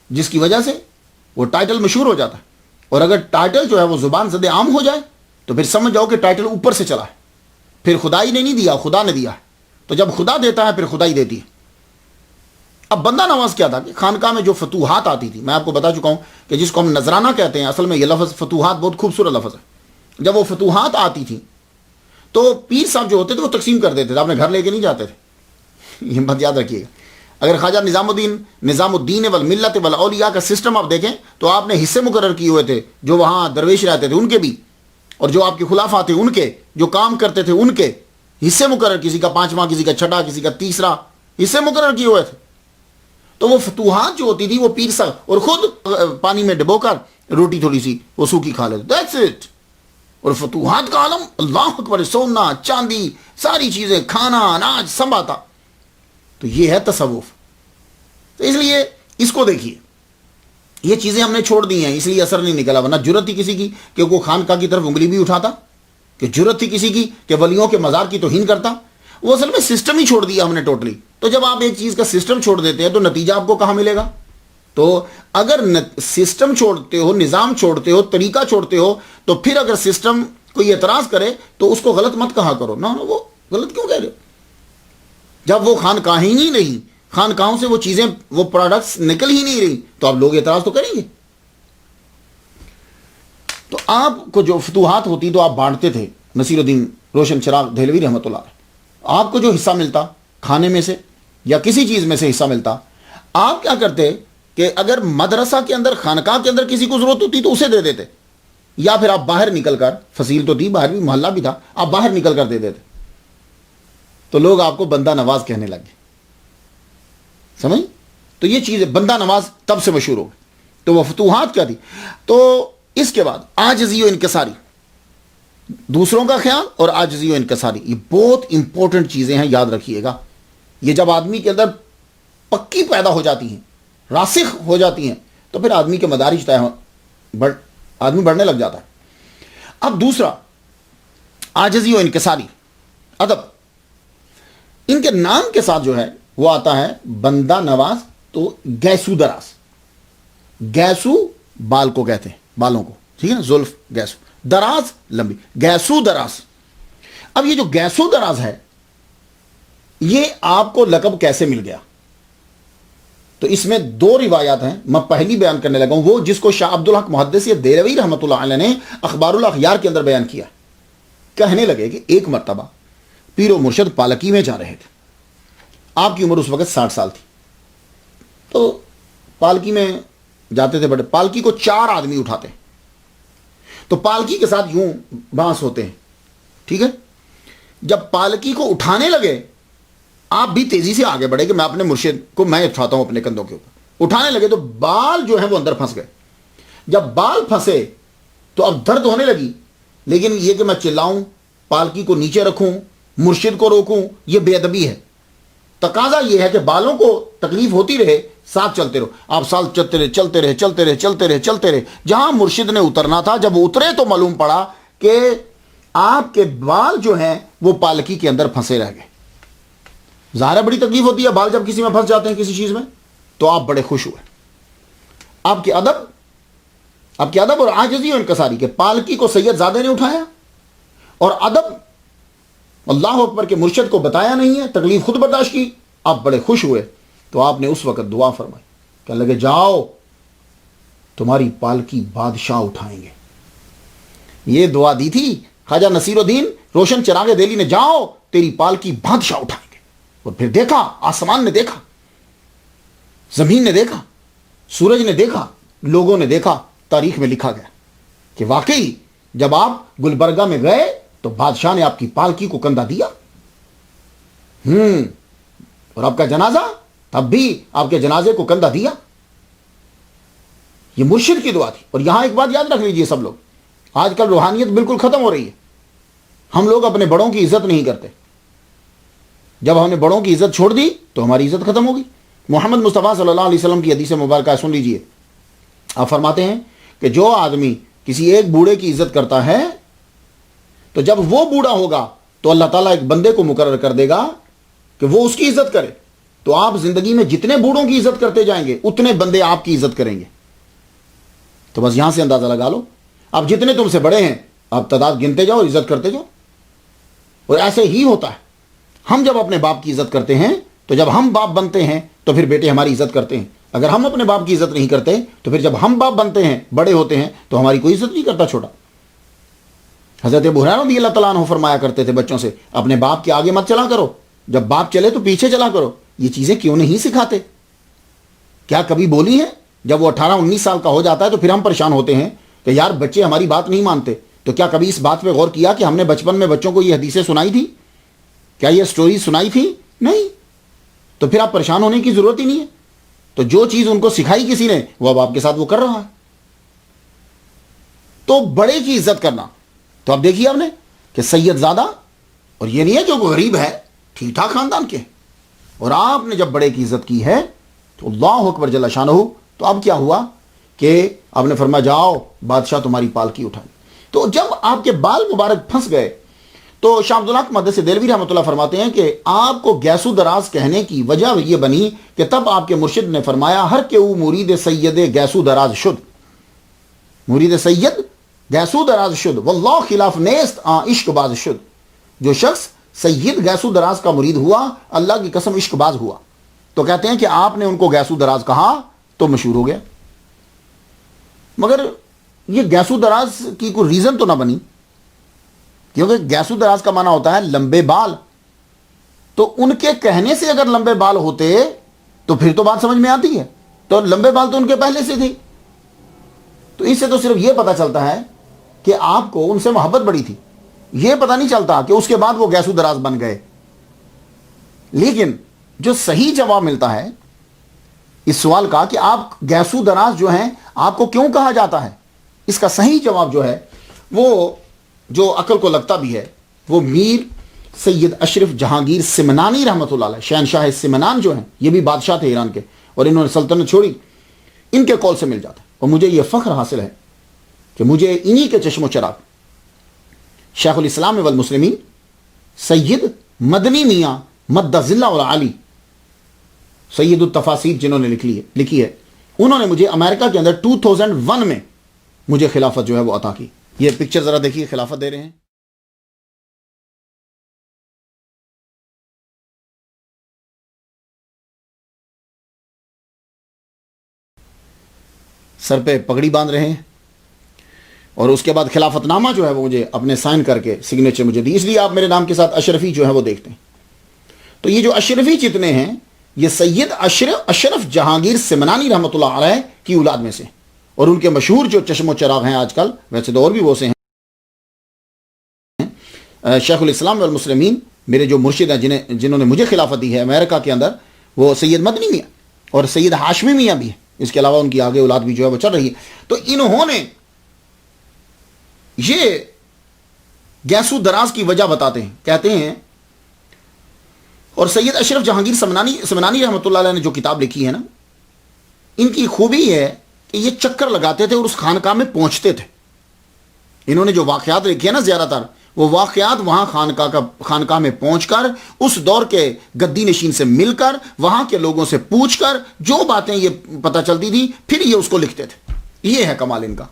جس کی وجہ سے وہ ٹائٹل مشہور ہو جاتا ہے, اور اگر ٹائٹل جو ہے وہ زبان زد عام ہو جائے تو پھر سمجھ جاؤ کہ ٹائٹل اوپر سے چلا ہے, پھر خدائی نے نہیں دیا, خدا نے دیا ہے. تو جب خدا دیتا ہے پھر خدائی دیتی ہے. اب بندہ نواز کیا تھا کہ خانقاہ میں جو فتوحات آتی تھی, میں آپ کو بتا چکا ہوں کہ جس کو ہم نذرانہ کہتے ہیں, اصل میں یہ لفظ فتوحات بہت خوبصورت لفظ ہے. جب وہ فتوحات آتی تھی تو پیر صاحب جو ہوتے تھے وہ تقسیم کر دیتے تھے, اپنے گھر لے کے نہیں جاتے تھے. یہ بات یاد رکھیے گا. اگر خواجہ نظام الدین والملت والاولیاء کا سسٹم آپ دیکھیں تو آپ نے حصے مقرر کیے ہوئے تھے, جو وہاں درویش رہتے تھے ان کے بھی, اور جو آپ کے خلافہ تھے ان کے, جو کام کرتے تھے ان کے حصے مقرر, کسی کا 5واں, کسی کا 6واں, کسی کا 3واں حصے مقرر کیے ہوئے تھے. تو وہ فتوحات جو ہوتی تھی وہ پیر صاحب, اور خود پانی میں ڈبو کر روٹی تھوڑی سی وہ سوکھی کھا لیتے, دیٹس اٹ. اور فتوحات کا عالم, اللہ اکبر, سونا چاندی ساری چیزیں, کھانا اناج سب آتا. تو یہ ہے تصوف. تو اس لیے اس کو دیکھیے, یہ چیزیں ہم نے چھوڑ دی ہیں, اس لیے اثر نہیں نکلا. ورنہ جرت تھی کسی کی کہ وہ خانقاہ کی طرف انگلی بھی اٹھاتا, کہ جرت تھی کسی کی کہ ولیوں کے مزار کی توہین کرتا. وہ اصل میں سسٹم ہی چھوڑ دیا ہم نے ٹوٹلی. تو جب آپ ایک چیز کا سسٹم چھوڑ دیتے ہیں تو نتیجہ آپ کو کہاں ملے گا؟ تو اگر سسٹم چھوڑتے ہو, نظام چھوڑتے ہو, طریقہ چھوڑتے ہو, تو پھر اگر سسٹم کوئی اعتراض کرے تو اس کو غلط مت کہا کرو. نہ وہ غلط کیوں کہہ رہے ہو؟ جب وہ خانقاہیں ہی نہیں رہی, خانقاہوں سے وہ چیزیں, وہ پروڈکٹس نکل ہی نہیں رہی, تو آپ لوگ اعتراض تو کریں گے. تو آپ کو جو فتوحات ہوتی تو آپ بانٹتے تھے. نصیر الدین روشن چراغ دہلوی رحمۃ اللہ علیہ, آپ کو جو حصہ ملتا کھانے میں سے یا کسی چیز میں سے حصہ ملتا, آپ کیا کرتے کہ اگر مدرسہ کے اندر, خانقاہ کے اندر کسی کو ضرورت ہوتی تو اسے دے دیتے, یا پھر آپ باہر نکل کر, فصیل تو تھی باہر بھی, محلہ بھی تھا, آپ باہر نکل کر دے دیتے. تو لوگ آپ کو بندہ نواز کہنے لگے. سمجھ؟ تو یہ چیز بندہ نواز تب سے مشہور ہو گئی. تو وہ فتوحات کیا تھی. تو اس کے بعد عاجزی و انکساری, دوسروں کا خیال اور عاجزی و انکساری, یہ بہت امپورٹنٹ چیزیں ہیں, یاد رکھیے گا. یہ جب آدمی کے اندر پکی پیدا ہو جاتی ہیں, راسخ ہو جاتی ہیں, تو پھر آدمی کے مدارج طے آدمی بڑھنے لگ جاتا ہے. اب دوسرا عاجزی و انکساری ادب, ان کے نام کے ساتھ جو ہے وہ آتا ہے بندہ نواز. تو گیسو دراز, گیسو بال کو کہتے ہیں, بالوں کو, ٹھیک ہے نا, زلف گیسو, دراز لمبی, گیسو دراز. اب یہ جو گیسو دراز ہے یہ آپ کو لقب کیسے مل گیا؟ تو اس میں 2 روایات ہیں. میں پہلی بیان کرنے لگا ہوں, وہ جس کو شاہ عبدالحق محدث دہلوی رحمۃ اللہ علیہ نے اخبار الاخیار کے اندر بیان کیا. کہنے لگے کہ ایک مرتبہ پیر و مرشد پالکی میں جا رہے تھے. آپ کی عمر اس وقت 60 سال تھی. تو پالکی میں جاتے تھے, بڑے پالکی کو 4 آدمی اٹھاتے ہیں. تو پالکی کے ساتھ یوں بانس ہوتے ہیں, ٹھیک ہے. جب پالکی کو اٹھانے لگے, آپ بھی تیزی سے آگے بڑھے کہ میں اپنے مرشد کو میں اٹھاتا ہوں اپنے کندھوں کے اوپر. اٹھانے لگے تو بال جو ہیں وہ اندر پھنس گئے. جب بال پھنسے تو اب درد ہونے لگی, لیکن یہ کہ میں چلاؤں, پالکی کو نیچے رکھوں, مرشد کو روکوں, یہ بے ادبی ہے. تقاضا یہ ہے کہ بالوں کو تکلیف ہوتی رہے, ساتھ چلتے رہو. آپ سال چلتے رہے, چلتے رہے, چلتے رہے, چلتے رہے, چلتے رہے. جہاں مرشد نے اترنا تھا, جب اترے تو معلوم پڑا کہ آپ کے بال جو ہیں وہ پالکی کے اندر پھنسے رہ گئے. ظاہر ہے بڑی تکلیف ہوتی ہے بال جب کسی میں پھنس جاتے ہیں کسی چیز میں. تو آپ بڑے خوش ہوئے. آپ کے ادب اور عاجزی و انکساری کے, پالکی کو سید زادے نے اٹھایا, اور ادب اللہ اکبر کے مرشد کو بتایا نہیں ہے, تکلیف خود برداشت کی. آپ بڑے خوش ہوئے. تو آپ نے اس وقت دعا فرمائی, کہنے لگے جاؤ تمہاری پالکی بادشاہ اٹھائیں گے. یہ دعا دی تھی خواجہ نصیر الدین روشن چراغ دہلی نے, جاؤ تیری پالکی بادشاہ اٹھائیں گے. اور پھر دیکھا, آسمان نے دیکھا, زمین نے دیکھا, سورج نے دیکھا, لوگوں نے دیکھا, تاریخ میں لکھا گیا کہ واقعی جب آپ گلبرگہ میں گئے تو بادشاہ نے آپ کی پالکی کو کندھا دیا. اور آپ کا جنازہ, تب بھی آپ کے جنازے کو کندھا دیا. یہ مرشد کی دعا تھی. اور یہاں ایک بات یاد رکھ لیجئے سب لوگ, آج کل روحانیت بالکل ختم ہو رہی ہے. ہم لوگ اپنے بڑوں کی عزت نہیں کرتے. جب ہم نے بڑوں کی عزت چھوڑ دی تو ہماری عزت ختم ہوگی. محمد مصطفیٰ صلی اللہ علیہ وسلم کی حدیث مبارکہ سن لیجئے. آپ فرماتے ہیں کہ جو آدمی کسی ایک بوڑھے کی عزت کرتا ہے تو جب وہ بوڑھا ہوگا تو اللہ تعالیٰ ایک بندے کو مقرر کر دے گا کہ وہ اس کی عزت کرے. تو آپ زندگی میں جتنے بوڑھوں کی عزت کرتے جائیں گے اتنے بندے آپ کی عزت کریں گے. تو بس یہاں سے اندازہ لگا لو, آپ جتنے تم سے بڑے ہیں آپ تعداد گنتے جاؤ اور عزت کرتے جاؤ. اور ایسے ہی ہوتا ہے. ہم جب اپنے باپ کی عزت کرتے ہیں تو جب ہم باپ بنتے ہیں تو پھر بیٹے ہماری عزت کرتے ہیں. اگر ہم اپنے باپ کی عزت نہیں کرتے تو پھر جب ہم باپ بنتے ہیں, بڑے ہوتے ہیں, تو ہماری کوئی عزت نہیں کرتا چھوٹا. حضرت ابو ہریرہ رضی اللہ تعالیٰ عنہ فرمایا کرتے تھے بچوں سے, اپنے باپ کے آگے مت چلا کرو, جب باپ چلے تو پیچھے چلا کرو. یہ چیزیں کیوں نہیں سکھاتے؟ کیا کبھی بولی ہیں؟ جب وہ 18-19 سال کا ہو جاتا ہے تو پھر ہم پریشان ہوتے ہیں کہ یار بچے ہماری بات نہیں مانتے. تو کیا کبھی اس بات پہ غور کیا کہ ہم نے بچپن میں بچوں کو یہ حدیثیں سنائی تھی؟ کیا یہ سٹوری سنائی تھی؟ نہیں. تو پھر آپ پریشان ہونے کی ضرورت ہی نہیں ہے. تو جو چیز ان کو سکھائی کسی نے وہ اب آپ کے ساتھ وہ کر رہا ہے. تو بڑے کی عزت کرنا, تو اب دیکھیے آپ نے کہ سید زادہ, اور یہ نہیں ہے کہ وہ غریب ہے, ٹھیک ٹھاک خاندان کے, اور آپ نے جب بڑے کی عزت کی ہے تو اللہ اکبر جل شانہ. تو اب کیا ہوا کہ آپ نے فرمایا جاؤ بادشاہ تمہاری پالکی اٹھائی. تو جب آپ کے بال مبارک پھنس گئے تو شاہ عبداللہ مقدس دہلوی رحمۃ اللہ فرماتے ہیں کہ آپ کو گیسو دراز کہنے کی وجہ یہ بنی کہ تب آپ کے مرشد نے فرمایا ہر کہ او مرید سید گیسو دراز شد, مرید سید گیسو دراز شد واللہ خلاف نیست عشق باز شد. جو شخص سید گیسو دراز کا مرید ہوا اللہ کی قسم عشق باز ہوا. تو کہتے ہیں کہ آپ نے ان کو گیسو دراز کہا تو مشہور ہو گیا. مگر یہ گیسو دراز کی کوئی ریزن تو نہ بنی, کیونکہ گیسو دراز کا معنی ہوتا ہے لمبے بال. تو ان کے کہنے سے اگر لمبے بال ہوتے تو پھر تو بات سمجھ میں آتی ہے. تو لمبے بال تو ان کے پہلے سے تھے. تو اس سے تو صرف یہ پتہ چلتا ہے کہ آپ کو ان سے محبت بڑی تھی. یہ پتہ نہیں چلتا کہ اس کے بعد وہ گیسو دراز بن گئے. لیکن جو صحیح جواب ملتا ہے اس سوال کا کہ آپ گیسو دراز جو ہیں آپ کو کیوں کہا جاتا ہے, اس کا صحیح جواب جو ہے وہ جو عقل کو لگتا بھی ہے وہ میر سید اشرف جہانگیر سمنانی رحمۃ اللہ علیہ, شہنشاہ سمنان جو ہیں, یہ بھی بادشاہ تھے ایران کے اور انہوں نے سلطنت چھوڑی, ان کے قول سے مل جاتا ہے. اور مجھے یہ فخر حاصل ہے کہ مجھے انہی کے چشم و چراغ شیخ الاسلام والمسلمین سید مدنی میاں مد ذلہ والعالی سید التفاسیر جنہوں نے لکھی ہے, انہوں نے مجھے امریکہ کے اندر 2001 میں مجھے خلافت جو ہے وہ عطا کی. یہ پکچر ذرا دیکھیے, خلافت دے رہے ہیں. سر پہ پگڑی باندھ رہے ہیں اور اس کے بعد خلافت نامہ جو ہے وہ مجھے اپنے سائن کر کے سگنیچر مجھے دی. اس لیے آپ میرے نام کے ساتھ اشرفی جو ہے وہ دیکھتے ہیں. تو یہ جو اشرفی جتنے ہیں یہ سید اشرف جہانگیر سمنانی رحمۃ اللہ علیہ کی اولاد میں سے, اور ان کے مشہور جو چشم و چراغ ہیں آج کل, ویسے تو اور بھی وہ سے ہیں, شیخ الاسلام والمسلمین میرے جو مرشد ہیں جنہوں نے مجھے خلافت دی ہے امریکہ کے اندر, وہ سید مدنی میاں اور سید ہاشمی میاں بھی ہیں. اس کے علاوہ ان کی آگے اولاد بھی جو ہے وہ چل رہی ہے. تو انہوں نے یہ گیسو دراز کی وجہ بتاتے ہیں, کہتے ہیں, اور سید اشرف جہانگیر سمنانی رحمۃ اللہ علیہ نے جو کتاب لکھی ہے نا, ان کی خوبی ہے کہ یہ چکر لگاتے تھے اور اس خانقاہ میں پہنچتے تھے. انہوں نے جو واقعات لکھے ہیں نا زیادہ تر وہ واقعات وہاں خانقاہ میں پہنچ کر اس دور کے گدی نشین سے مل کر وہاں کے لوگوں سے پوچھ کر جو باتیں یہ پتہ چلتی تھی پھر یہ اس کو لکھتے تھے. یہ ہے کمال ان کا.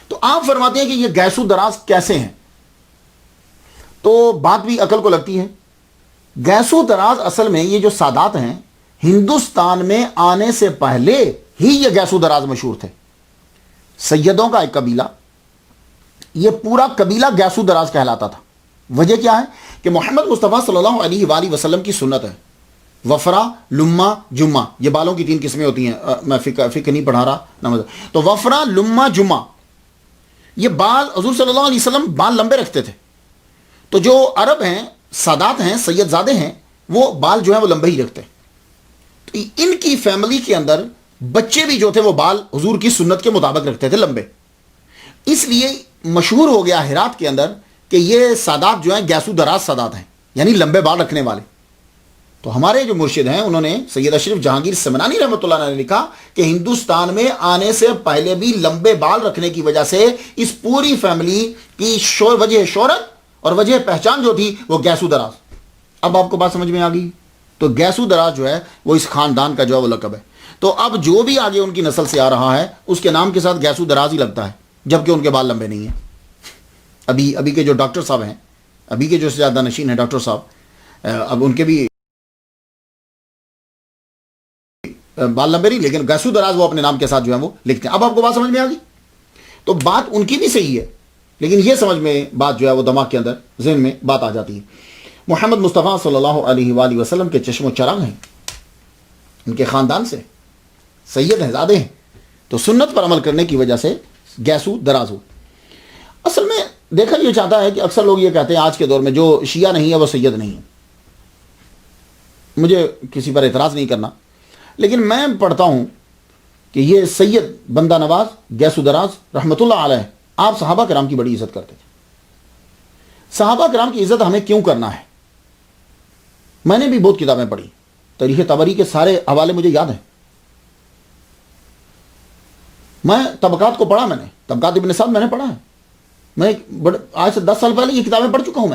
تو آپ فرماتے ہیں کہ یہ گیسو دراز کیسے ہیں, تو بات بھی عقل کو لگتی ہے. گیسو دراز اصل میں یہ جو سادات ہیں ہندوستان میں آنے سے پہلے ہی یہ گیسو دراز مشہور تھے. سیدوں کا ایک قبیلہ, یہ پورا قبیلہ گیسو دراز کہلاتا تھا. وجہ کیا ہے کہ محمد مصطفیٰ صلی اللہ علیہ وآلہ وسلم کی سنت ہے وفرا لما جمعہ, یہ بالوں کی 3 قسمیں ہوتی ہیں, میں فقہ نہیں پڑھا رہا نماز. تو وفرا لما جمعہ, یہ بال حضور صلی اللہ علیہ وسلم بال لمبے رکھتے تھے. تو جو عرب ہیں سادات ہیں سید زادے ہیں وہ بال جو ہیں وہ لمبے ہی رکھتے ہیں. تو ان کی فیملی کے اندر بچے بھی جو تھے وہ بال حضور کی سنت کے مطابق رکھتے تھے لمبے. اس لیے مشہور ہو گیا ہرات کے اندر کہ یہ سادات جو ہیں گیسو دراز سادات ہیں, یعنی لمبے بال رکھنے والے. تو ہمارے جو مرشد ہیں انہوں نے سید اشرف جہانگیر سمنانی رحمۃ اللہ علیہ نے لکھا کہ ہندوستان میں آنے سے پہلے بھی لمبے بال رکھنے کی وجہ سے اس پوری فیملی کی وجہ شہرت اور وجہ پہچان جو تھی وہ گیسو دراز. اب آپ کو بات سمجھ میں آ گئی. تو گیسو دراز جو ہے وہ اس خاندان کا جو ہے وہ لقب ہے. تو اب جو بھی آگے ان کی نسل سے آ رہا ہے اس کے نام کے ساتھ گیسو دراز ہی لگتا ہے, جبکہ ان کے بال لمبے نہیں ہیں. ابھی کے جو ڈاکٹر صاحب ہیں, ابھی کے جو زیادہ نشین ہیں ڈاکٹر صاحب, اب ان کے بھی بال لمبے نہیں, لیکن گیسو دراز وہ اپنے نام کے ساتھ جو ہے وہ لکھتے ہیں. اب آپ کو بات سمجھ میں آ گئی. تو بات ان کی بھی صحیح ہے, لیکن یہ سمجھ میں بات جو ہے وہ دماغ کے اندر ذہن میں بات آ جاتی ہے. محمد مصطفیٰ صلی اللہ علیہ وآلہ وسلم کے چشم و چراغ ہیں, ان کے خاندان سے سید ہیں, زادے ہیں. تو سنت پر عمل کرنے کی وجہ سے گیسو دراز ہو. اصل میں دیکھا یہ چاہتا ہے کہ اکثر لوگ یہ کہتے ہیں آج کے دور میں جو شیعہ نہیں ہے وہ سید نہیں ہے. مجھے کسی پر اعتراض نہیں کرنا, لیکن میں پڑھتا ہوں کہ یہ سید بندہ نواز گیسو دراز رحمۃ اللہ علیہ آپ صحابہ کرام کی بڑی عزت کرتے تھے. صحابہ کرام کی عزت ہمیں کیوں کرنا ہے؟ میں نے بھی بہت کتابیں پڑھی, تاریخ طبری کے سارے حوالے مجھے یاد ہیں. میں طبقات کو پڑھا, میں نے طبقات ابن سعد میں نے پڑھا ہے. میں آج سے 10 سال پہلے یہ کتابیں پڑھ چکا ہوں.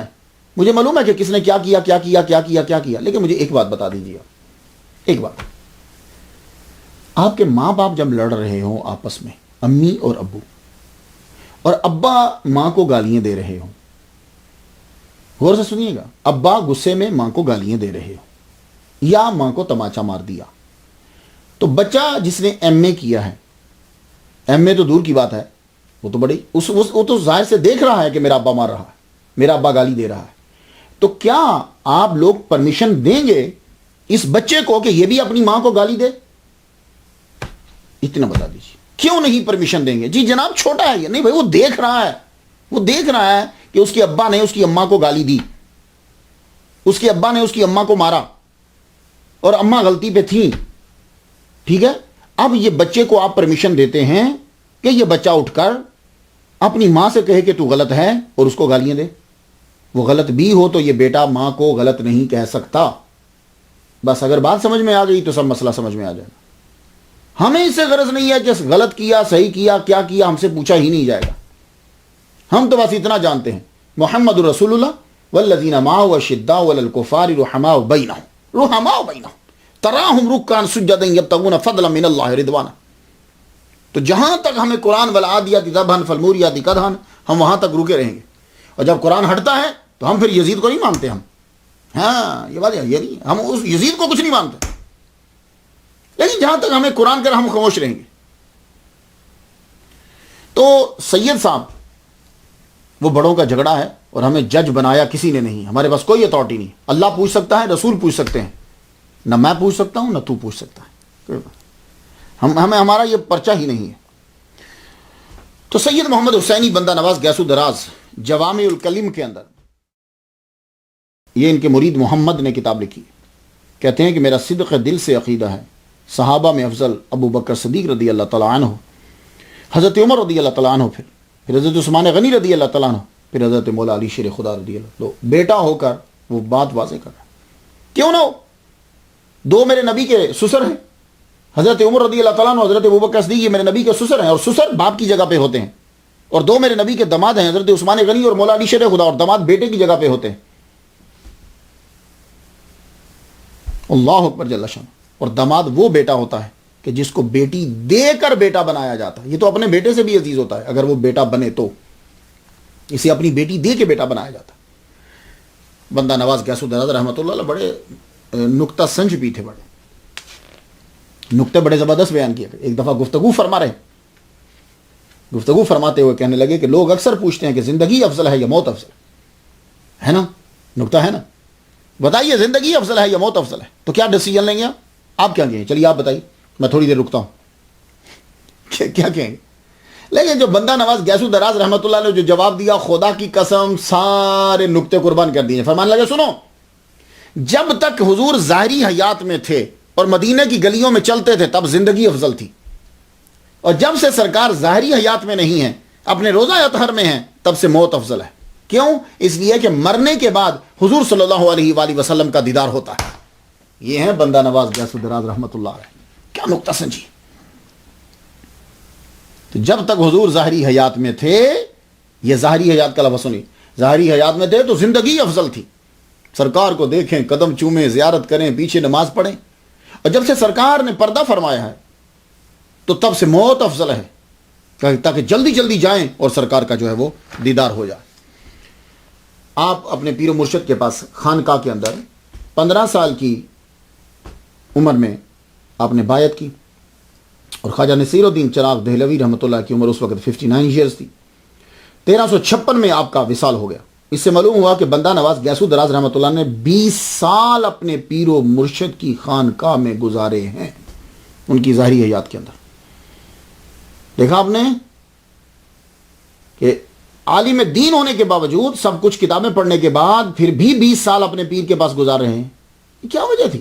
مجھے معلوم ہے کہ کس نے کیا کیا کیا کیا کیا کیا کیا کیا. لیکن مجھے ایک بات بتا دیجیے, ایک بات, آپ کے ماں باپ جب لڑ رہے ہوں آپس میں, امی اور ابو, اور ابا ماں کو گالیاں دے رہے ہوں, غور سے سنیے گا, ابا غصے میں ماں کو گالیاں دے رہے ہوں یا ماں کو تماچا مار دیا, تو بچہ جس نے ایم اے کیا ہے, ایم اے تو دور کی بات ہے, وہ تو بڑی وہ تو ظاہر سے دیکھ رہا ہے کہ میرا ابا مار رہا ہے, میرا ابا گالی دے رہا ہے. تو کیا آپ لوگ پرمیشن دیں گے اس بچے کو کہ یہ بھی اپنی ماں کو گالی دے؟ اتنا بتا دیجیے, کیوں نہیں پرمیشن دیں گے؟ جی جناب چھوٹا ہے یہ, نہیں بھائی وہ دیکھ رہا ہے, وہ دیکھ رہا ہے کہ اس کے ابا نے اس کی اماں کو گالی دی, اس کے ابا نے اس کی اماں کو مارا اور اماں غلطی پہ تھیں. ٹھیک ہے, اب یہ بچے کو آپ پرمیشن دیتے ہیں کہ یہ بچہ اٹھ کر اپنی ماں سے کہے کہ تو غلط ہے اور اس کو گالیاں دے. وہ غلط بھی ہو تو یہ بیٹا ماں کو غلط نہیں کہہ سکتا. بس اگر بات سمجھ میں آ گئی تو سب مسئلہ سمجھ میں آ جائے گا. ہمیں اس سے غرض نہیں ہے کہ غلط کیا صحیح کیا کیا کیا, ہم سے پوچھا ہی نہیں جائے گا. ہم تو بس اتنا جانتے ہیں, محمد رسول اللہ والذین معه اشداء علی الکفار رحماء بینہم تراہم رکعا سجدا یبتغون فضلا من اللہ رضوانا. تو جہاں تک ہمیں قرآن والعادیات ضبحا فالموریات قدحا, ہم وہاں تک رکے رہیں گے. اور جب قرآن ہٹتا ہے تو ہم پھر یزید کو نہیں مانتے. ہم ہاں یہ بات ہے, یہ نہیں, ہم اس یزید کو کچھ نہیں مانتے, لیکن جہاں تک ہمیں قرآن کر ہم خاموش رہیں گے. تو سید صاحب وہ بڑوں کا جھگڑا ہے اور ہمیں جج بنایا کسی نے نہیں. ہمارے پاس کوئی اتھارٹی نہیں. اللہ پوچھ سکتا ہے, رسول پوچھ سکتے ہیں, نہ میں پوچھ سکتا ہوں نہ تو پوچھ سکتا ہے. ہمیں ہمارا یہ پرچہ ہی نہیں ہے. تو سید محمد حسینی بندہ نواز گیسو دراز جوامع الکلم کے اندر یہ ان کے مرید محمد نے کتاب لکھی. کہتے ہیں کہ میرا صدق دل سے عقیدہ ہے صحابہ میں افضل ابو بکر صدیق رضی اللہ تعالیٰ عنہ, حضرت عمر رضی اللہ تعالیٰ عنہ, پھر حضرت عثمان غنی رضی اللہ تعالیٰ عنہ, پھر حضرت مولا علی شیر خدا رضی اللہ. لو بیٹا ہو کر وہ بات واضح کر رہا ہے. کیوں نہ ہو, دو میرے نبی کے سسر ہیں, حضرت عمر رضی اللہ تعالیٰ عنہ, حضرت ابو بکر صدیق, یہ میرے نبی کے سسر ہیں, اور سسر باپ کی جگہ پہ ہوتے ہیں. اور دو میرے نبی کے داماد ہیں, حضرت عثمان غنی اور مولا علی شیر خدا, اور داماد بیٹے کی جگہ پہ ہوتے ہیں. اللہ اکبر جل شان. اور داماد وہ بیٹا ہوتا ہے کہ جس کو بیٹی دے کر بیٹا بنایا جاتا ہے. یہ تو اپنے بیٹے سے بھی عزیز ہوتا ہے اگر وہ بیٹا بنے تو, اسے اپنی بیٹی دے کے بیٹا بنایا جاتا ہے. بندہ نواز گیسو دراز رحمۃ اللہ علیہ بڑے نکتہ سنج بھی تھے, بڑے نکتے بڑے زبردست بیان کیے. ایک دفعہ گفتگو فرماتے ہوئے کہنے لگے کہ لوگ اکثر پوچھتے ہیں کہ زندگی افضل ہے یا موت افضل ہے. نا نکتہ ہے نا, بتائیے زندگی افضل ہے یا موت افضل ہے, تو کیا ڈیسیجن لیں گے آپ کیا کہیں؟ چلیے آپ بتائیے, میں تھوڑی دیر رکتا ہوں. کیا کہیں گے؟ لیکن جو بندہ نواز گیسو دراز رحمۃ اللہ نے جو جواب دیا, خدا کی قسم سارے نکتے قربان کر دیے. فرمان لگے سنو, جب تک حضور ظاہری حیات میں تھے اور مدینہ کی گلیوں میں چلتے تھے تب زندگی افضل تھی، اور جب سے سرکار ظاہری حیات میں نہیں ہیں، اپنے روزہ اطہر میں ہیں، تب سے موت افضل ہے۔ کیوں؟ اس لیے کہ مرنے کے بعد حضور صلی اللہ علیہ وآلہ وسلم کا دیدار ہوتا ہے۔ یہ ہیں بندہ نواز غیاث الدراز رحمۃ اللہ علیہ، کیا نقطہ سنجی۔ تو جب تک حضور ظاہری حیات میں تھے، یہ ظاہری حیات کا لفظ سنی، ظاہری حیات میں تھے تو زندگی افضل تھی، سرکار کو دیکھیں، قدم چومیں، زیارت کریں، پیچھے نماز پڑھیں، اور جب سے سرکار نے پردہ فرمایا ہے تو تب سے موت افضل ہے، تاکہ جلدی جلدی جائیں اور سرکار کا جو ہے وہ دیدار ہو جائے۔ آپ اپنے پیر و مرشد کے پاس خانقاہ کے اندر 15 سال کی عمر میں آپ نے بیعت کی، اور خواجہ نصیر الدین چراغ دہلوی رحمۃ اللہ کی عمر اس وقت 59 ایئرز تھی۔ 1356 میں آپ کا وصال ہو گیا۔ اس سے معلوم ہوا کہ بندہ نواز غیاث الدراز رحمۃ اللہ نے 20 سال اپنے پیر و مرشد کی خانقاہ میں گزارے ہیں، ان کی ظاہری حیات کے اندر۔ دیکھا آپ نے کہ عالم دین ہونے کے باوجود، سب کچھ کتابیں پڑھنے کے بعد، پھر بھی 20 سال اپنے پیر کے پاس گزار رہے ہیں، یہ کیا وجہ تھی؟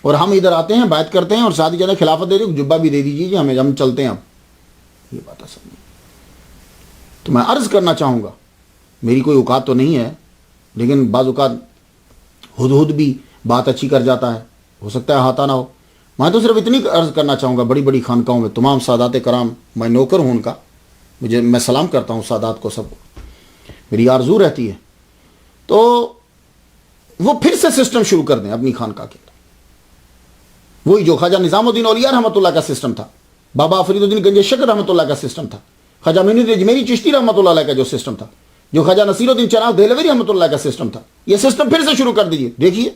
اور ہم ادھر آتے ہیں، بیعت کرتے ہیں، اور ساتھ ہی جانے خلافت دے دیں، جبہ بھی دے دیجیے ہمیں، ہم چلتے ہیں اب۔ یہ بات اصل نہیں۔ تو میں عرض کرنا چاہوں گا، میری کوئی اوقات تو نہیں ہے، لیکن بعض اوقات ہد بھی بات اچھی کر جاتا ہے، ہو سکتا ہے ہاتھا نہ ہو۔ میں تو صرف اتنی عرض کرنا چاہوں گا، بڑی بڑی خانقاہوں میں تمام سادات کرام، میں نوکر ہوں ان کا، میں سلام کرتا ہوں سادات کو، سب کو، میری آرزو رہتی ہے تو وہ پھر سے سسٹم شروع کر دیں اپنی خانقاہ کے اندر، وہی جو خواجہ نظام الدین اولیاء رحمۃ اللہ کا سسٹم تھا، بابا فرید الدین گنج شکر رحمۃ اللہ کا سسٹم تھا، خواجہ معین الدین اجمیری چشتی رحمۃ اللہ علیہ کا جو سسٹم تھا، جو خواجہ نصیر الدین چراغ دہلوی رحمۃ اللہ کا سسٹم تھا، یہ سسٹم پھر سے شروع کر دیجیے۔ دیکھیے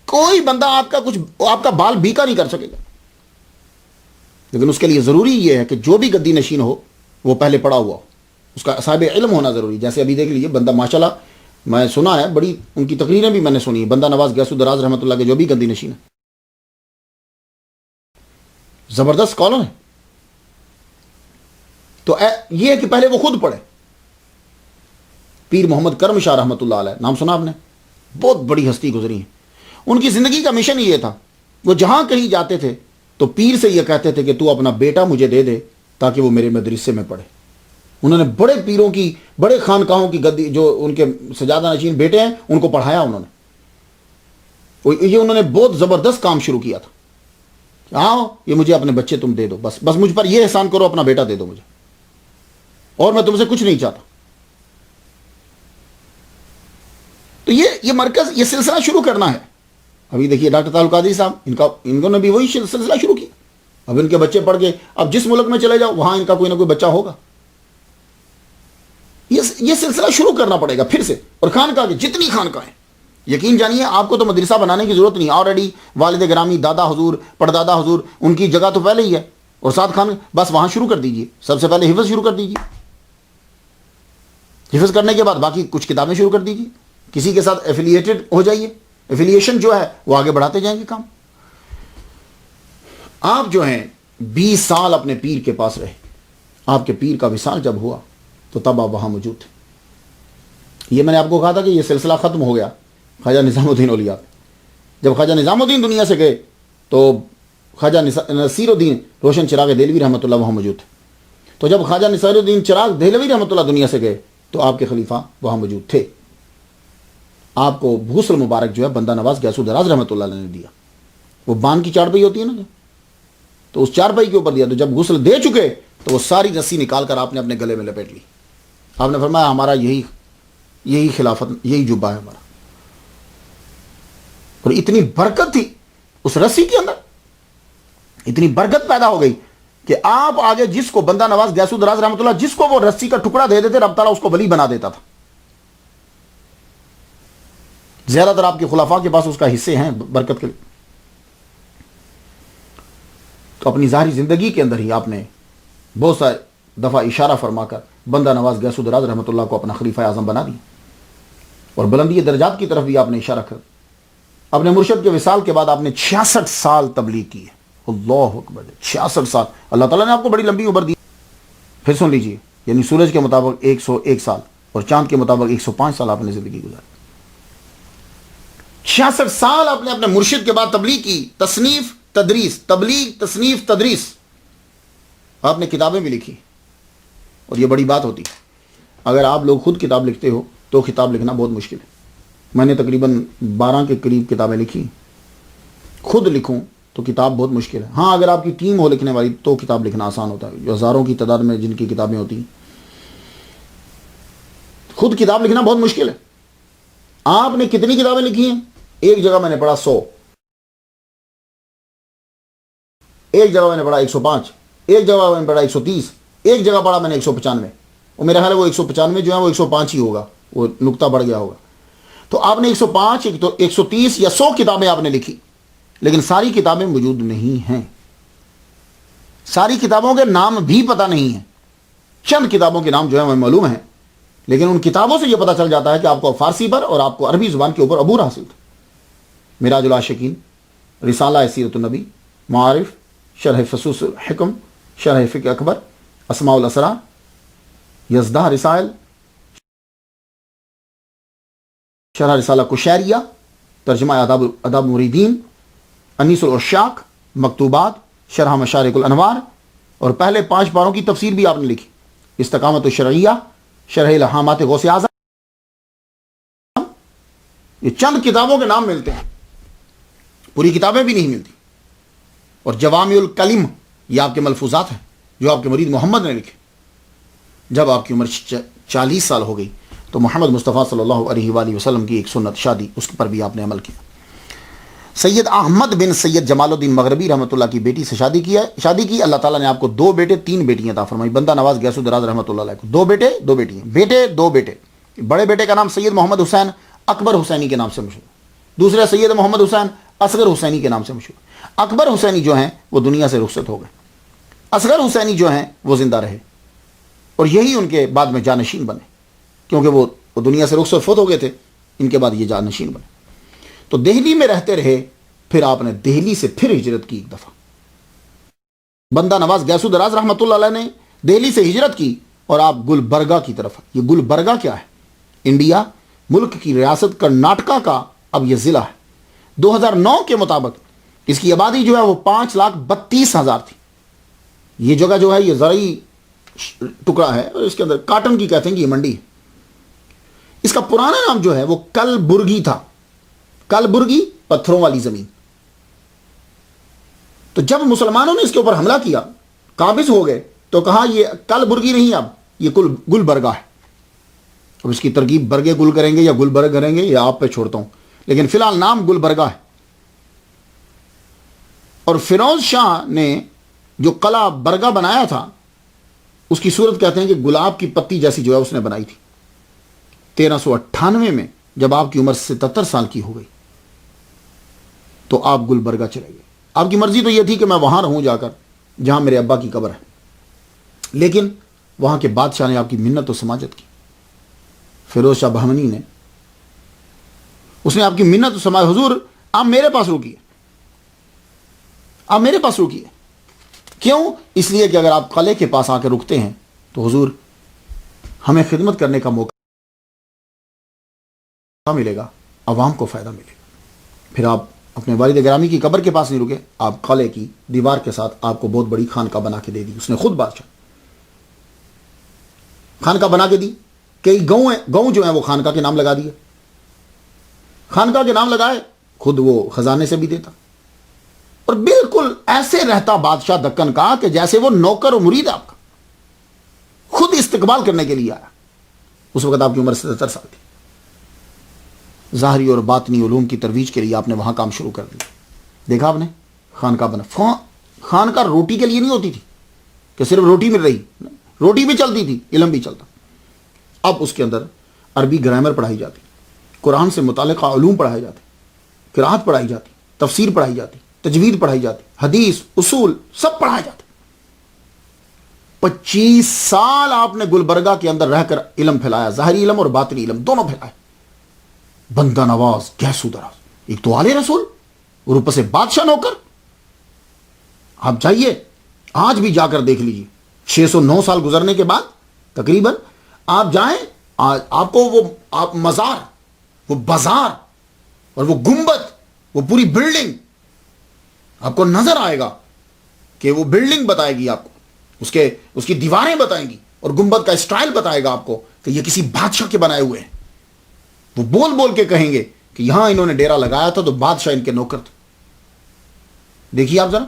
کوئی بندہ آپ کا بال بیکا نہیں کر سکے گا، لیکن اس کے لیے ضروری یہ ہے کہ جو بھی گدی نشین ہو وہ پہلے پڑا ہوا ہو، اس کا صاحب علم ہونا ضروری۔ جیسے ابھی دیکھ لیجیے بندہ، ماشاءاللہ میں سنا ہے، بڑی ان کی تقریریں بھی میں نے سنی ہے، بندہ نواز غیاث الدراز رحمۃ اللہ کے جو بھی گدی نشین ہے، زبردست اسکالر ہے۔ تو یہ ہے کہ پہلے وہ خود پڑھے۔ پیر محمد کرم شاہ رحمۃ اللہ علیہ، نام سنا آپ نے؟ بہت بڑی ہستی گزری ہیں، ان کی زندگی کا مشن یہ تھا، وہ جہاں کہیں جاتے تھے تو پیر سے یہ کہتے تھے کہ تو اپنا بیٹا مجھے دے دے تاکہ وہ میرے مدرسے میں پڑھے۔ انہوں نے بڑے پیروں کی، بڑے خانقاہوں کی گدی، جو ان کے سجادہ نشین بیٹے ہیں، ان کو پڑھایا انہوں نے۔ یہ انہوں نے بہت زبردست کام شروع کیا تھا، آؤ یہ مجھے اپنے بچے تم دے دو، بس مجھ پر یہ احسان کرو، اپنا بیٹا دے دو مجھے، اور میں تم سے کچھ نہیں چاہتا۔ تو یہ مرکز، یہ سلسلہ شروع کرنا ہے۔ ابھی دیکھیے ڈاکٹر طاہر القادری صاحب، انہوں نے بھی وہی سلسلہ شروع کیا۔ اب ان کے بچے پڑھ کے، اب جس ملک میں چلے جاؤ وہاں ان کا کوئی نہ کوئی بچہ ہوگا۔ یہ سلسلہ شروع کرنا پڑے گا پھر سے۔ اور خانقاہ کی جتنی خانقاہیں، یقین جانیے آپ کو تو مدرسہ بنانے کی ضرورت نہیں، آلریڈی والد گرامی، دادا حضور، پردادا حضور، ان کی جگہ تو پہلے ہی ہے، اور ساتھ خان، بس وہاں شروع کر دیجئے۔ سب سے پہلے حفظ شروع کر دیجئے، حفظ کرنے کے بعد باقی کچھ کتابیں شروع کر دیجئے، کسی کے ساتھ ایفیلیٹڈ ہو جائیے، ایفیلیشن جو ہے وہ آگے بڑھاتے جائیں گے کام۔ آپ جو ہیں 20 سال اپنے پیر کے پاس رہے، آپ کے پیر کا وصال جب ہوا تو تب آپ وہاں موجود تھے۔ یہ میں نے آپ کو کہا تھا کہ یہ سلسلہ ختم ہو گیا خواجہ نظام الدین اولیاء۔ جب خواجہ نظام الدین دنیا سے گئے تو خواجہ نصیر الدین روشن چراغ دہلوی رحمۃ اللہ وہاں موجود تھے۔ تو جب خواجہ نصیر الدین چراغ دہلوی رحمۃ اللہ دنیا سے گئے تو آپ کے خلیفہ وہاں موجود تھے۔ آپ کو غسل مبارک جو ہے بندہ نواز غیاث الدراز رحمۃ اللہ علیہ نے دیا، وہ بان کی چارپائی ہوتی ہے نا، تو اس چارپائی کے اوپر دیا۔ تو جب غسل دے چکے تو وہ ساری رسی نکال کر آپ نے اپنے گلے میں لپیٹ لی۔ آپ نے فرمایا ہمارا یہی خلافت، یہی جبہ ہے ہمارا۔ اور اتنی برکت تھی اس رسی کے اندر، اتنی برکت پیدا ہو گئی کہ آپ آگے جس کو بندہ نواز غیاث الدراز رحمۃ اللہ، جس کو وہ رسی کا ٹکڑا دے دیتے، رب تعالیٰ اس کو ولی بنا دیتا تھا۔ زیادہ تر آپ کے خلفاء کے پاس اس کا حصے ہیں برکت کے لیے۔ تو اپنی ظاہری زندگی کے اندر ہی آپ نے بہت سارے دفعہ اشارہ فرما کر بندہ نواز غیاث الدراز رحمۃ اللہ کو اپنا خلیفہ اعظم بنا دیا، اور بلندی درجات کی طرف بھی آپ نے اشارہ کر۔ اپنے مرشد کے وصال کے بعد آپ نے 66 سال تبلیغ کی ہے۔ اللہ اکبر، 66 سال! اللہ تعالیٰ نے آپ کو بڑی لمبی عمر دی۔ پھر سن لیجیے، یعنی سورج کے مطابق 101 سال اور چاند کے مطابق 105 سال آپ نے زندگی گزاری۔ 66 سال آپ نے اپنے مرشد کے بعد تبلیغ کی، تصنیف تدریس، تبلیغ، تصنیف، تدریس، آپ نے کتابیں بھی لکھی، اور یہ بڑی بات ہوتی ہے۔ اگر آپ لوگ خود کتاب لکھتے ہو تو کتاب لکھنا بہت مشکل ہے۔ میں نے تقریباً 12 کے قریب کتابیں لکھی، خود لکھوں تو کتاب بہت مشکل ہے۔ ہاں اگر آپ کی ٹیم ہو لکھنے والی تو کتاب لکھنا آسان ہوتا ہے، جو ہزاروں کی تعداد میں جن کی کتابیں ہوتی ہیں۔ خود کتاب لکھنا بہت مشکل ہے۔ آپ نے کتنی کتابیں لکھی ہیں؟ ایک جگہ میں نے پڑھا 100، ایک جگہ میں نے پڑھا 105، ایک جگہ میں نے پڑھا 130، ایک جگہ پڑھا میں نے 195، اور میرا خیال ہے وہ 195 جو ہے وہ 105 ہی ہوگا، وہ نقطہ بڑھ گیا ہوگا۔ تو آپ نے 105، 130 یا 100 کتابیں آپ نے لکھی، لیکن ساری کتابیں موجود نہیں ہیں، ساری کتابوں کے نام بھی پتہ نہیں ہیں۔ چند کتابوں کے نام جو ہیں وہ معلوم ہیں، لیکن ان کتابوں سے یہ پتہ چل جاتا ہے کہ آپ کو فارسی پر اور آپ کو عربی زبان کے اوپر عبور حاصل تھا۔ معراج العاشقین، رسالہ سیرت النبی، معارف، شرح فصوص الحکم، شرح فقہ اکبر، اسماء الاسرار، یزدہ رسائل، شرح رسالہ کشیریہ، ترجمہ آداب مریدین، انیس العشاق، مکتوبات، شرح مشارق الانوار، اور پہلے 5 پاروں کی تفسیر بھی آپ نے لکھی، استقامت الشرعیہ، شرح الہامات غوث اعظم۔ یہ چند کتابوں کے نام ملتے ہیں، پوری کتابیں بھی نہیں ملتی۔ اور جوامع الکلم، یہ آپ کے ملفوظات ہیں جو آپ کے مرید محمد نے لکھے۔ جب آپ کی عمر 40 سال ہو گئی تو محمد مصطفیٰ صلی اللہ علیہ وآلہ وسلم کی ایک سنت شادی، اس پر بھی آپ نے عمل کیا۔ سید احمد بن سید جمال الدین مغربی رحمۃ اللہ کی بیٹی سے شادی کی۔ اللہ تعالیٰ نے آپ کو 2 بیٹے 3 بیٹیاں عطا فرمائی۔ بندہ نواز غیاث الدراز رحمۃ اللہ علیہ کو 2 بیٹے 2 بیٹیاں، 2 بیٹے۔ بڑے بیٹے کا نام سید محمد حسین اکبر حسینی کے نام سے مشہور، دوسرے سید محمد حسین اصغر حسینی کے نام سے مشہور۔ اکبر حسینی جو ہیں وہ دنیا سے رخصت ہو گئے، اصغر حسینی جو ہیں وہ زندہ رہے، اور یہی ان کے بعد میں جانشین بنے، کیونکہ وہ دنیا سے رخصت فوت ہو گئے تھے، ان کے بعد یہ جانشین بنے۔ تو دہلی میں رہتے رہے، پھر آپ نے دہلی سے پھر ہجرت کی ایک دفعہ۔ بندہ نواز غیاث الدراز رحمۃ اللہ علیہ نے دہلی سے ہجرت کی اور آپ گلبرگہ کی طرف۔ یہ گلبرگہ کیا ہے؟ انڈیا ملک کی ریاست کرناٹکا کا اب یہ ضلع ہے۔ 2009 کے مطابق اس کی آبادی جو ہے وہ 5,32,000 تھی۔ یہ جگہ جو ہے یہ زرعی ٹکڑا ہے، اور اس کے اندر کاٹن کی کہتے ہیں کہ یہ منڈی ہے۔ اس کا پرانا نام جو ہے وہ کلبرگی تھا، کلبرگی، پتھروں والی زمین۔ تو جب مسلمانوں نے اس کے اوپر حملہ کیا، قابض ہو گئے، تو کہا یہ کلبرگی نہیں، اب یہ گلبرگہ ہے۔ اب اس کی ترکیب برگے گل کریں گے یا گلبرگ کریں گے، یہ آپ پہ چھوڑتا ہوں، لیکن فی الحال نام گلبرگہ ہے۔ اور فیروز شاہ نے جو قلعہ برگہ بنایا تھا، اس کی صورت کہتے ہیں کہ گلاب کی پتی جیسی جو ہے اس نے بنائی تھی۔ 1398 میں جب آپ کی عمر 77 سال کی ہو گئی تو آپ گلبرگہ چلے گئے۔ آپ کی مرضی تو یہ تھی کہ میں وہاں رہوں جا کر جہاں میرے ابا کی قبر ہے، لیکن وہاں کے بادشاہ نے آپ کی منت و سماجت کی۔ فیروز شاہ بہمنی نے، اس نے آپ کی منت و سماجت، حضور آپ میرے پاس رکیے، آپ میرے پاس رکیے۔ کیوں؟ اس لیے کہ اگر آپ قلعے کے پاس آ کے رکتے ہیں تو حضور ہمیں خدمت کرنے کا موقع ملے گا، عوام کو فائدہ ملے گا۔ پھر آپ اپنے والد گرامی کی قبر کے پاس نہیں رکے، آپ قلعے کی دیوار کے ساتھ آپ کو بہت بڑی خانقاہ بنا کے دے دی، اس نے خود بادشاہ خانقاہ بنا کے دی۔ کئی گاؤں جو ہیں وہ خانقاہ کے نام لگا دیے، خانقاہ کے نام لگائے، خود وہ خزانے سے بھی دیتا، اور بالکل ایسے رہتا بادشاہ دکن کا کہ جیسے وہ نوکر و مرید آپ کا، خود استقبال کرنے کے لیے آیا۔ اس وقت آپ کی عمر 77 سال تھی۔ ظاہری اور باطنی علوم کی ترویج کے لیے آپ نے وہاں کام شروع کر دیا۔ دیکھا آپ نے، خانقاہ بنا۔ خانقاہ روٹی کے لیے نہیں ہوتی تھی کہ صرف روٹی مل رہی، روٹی بھی چلتی تھی، علم بھی چلتا۔ اب اس کے اندر عربی گرامر پڑھائی جاتی، قرآن سے متعلقہ علوم پڑھائے جاتے، قرات پڑھائی جاتی، تفسیر پڑھائی جاتی، تجوید پڑھائی جاتی، حدیث، اصول سب پڑھائے جاتے۔ 25 سال آپ نے گلبرگہ کے اندر رہ کر علم پھیلایا، ظاہری علم اور باطنی علم دونوں پھیلائے۔ بندہ نواز غیاث الدراز، ایک تو آلے رسول اور اوپر سے بادشاہ نوکر۔ آپ جائیے، آج بھی جا کر دیکھ لیجیے، 609 سال گزرنے کے بعد تقریباً آپ جائیں، آپ کو وہ آپ مزار، وہ بازار اور وہ گنبد، وہ پوری بلڈنگ آپ کو نظر آئے گا کہ وہ بلڈنگ بتائے گی آپ کو، اس کی دیواریں بتائیں گی، اور گنبد کا اسٹائل بتائے گا آپ کو کہ یہ کسی بادشاہ کے بنائے ہوئے ہیں۔ وہ بول بول کے کہیں گے کہ یہاں انہوں نے ڈیرا لگایا تھا تو بادشاہ ان کے نوکر تھے۔ دیکھیے آپ ذرا،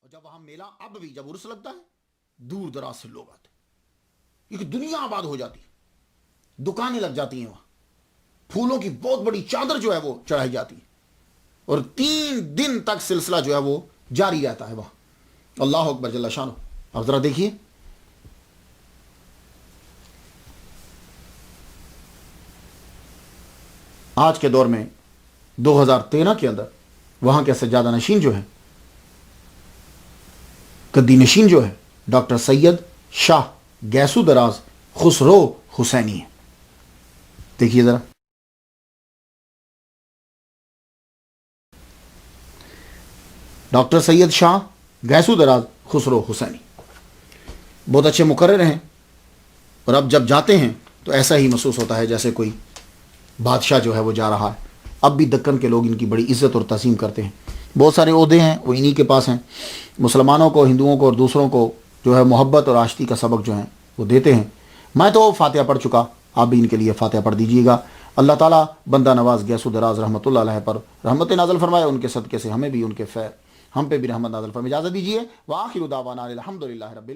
اور جب وہاں میلہ، اب بھی جب عرس لگتا ہے دور دراز سے لوگ آتے، ایک دنیا آباد ہو جاتی، دکانیں لگ جاتی ہیں، وہاں پھولوں کی بہت بڑی چادر جو ہے وہ چڑھائی جاتی ہے، اور 3 دن تک سلسلہ جو ہے وہ جاری رہتا ہے وہاں۔ اللہ اکبر جل شانہ۔ اب ذرا دیکھیے، آج کے دور میں 2013 کے اندر وہاں کے سجادہ نشین جو ہے، گدی نشین جو ہے، ڈاکٹر سید شاہ گیسو دراز خسرو حسینی ہے۔ دیکھیے ذرا، ڈاکٹر سید شاہ گیسو دراز خسرو حسینی بہت اچھے مقرر ہیں، اور اب جب جاتے ہیں تو ایسا ہی محسوس ہوتا ہے جیسے کوئی بادشاہ جو ہے وہ جا رہا ہے۔ اب بھی دکن کے لوگ ان کی بڑی عزت اور تعظیم کرتے ہیں، بہت سارے عہدے ہیں وہ انہی کے پاس ہیں، مسلمانوں کو، ہندوؤں کو اور دوسروں کو جو ہے محبت اور آشتی کا سبق جو ہے وہ دیتے ہیں۔ میں تو فاتحہ پڑھ چکا، آپ بھی ان کے لیے فاتحہ پڑھ دیجیے گا۔ اللہ تعالیٰ بندہ نواز گیسو دراز رحمۃ اللہ علیہ پر رحمت نازل فرمائے، ان کے صدقے سے ہمیں بھی، ان کے ہم پہ بھی رحمت نازل فرمائے۔ اجازت دیجیے، وآخر دعوانا الحمدللہ رب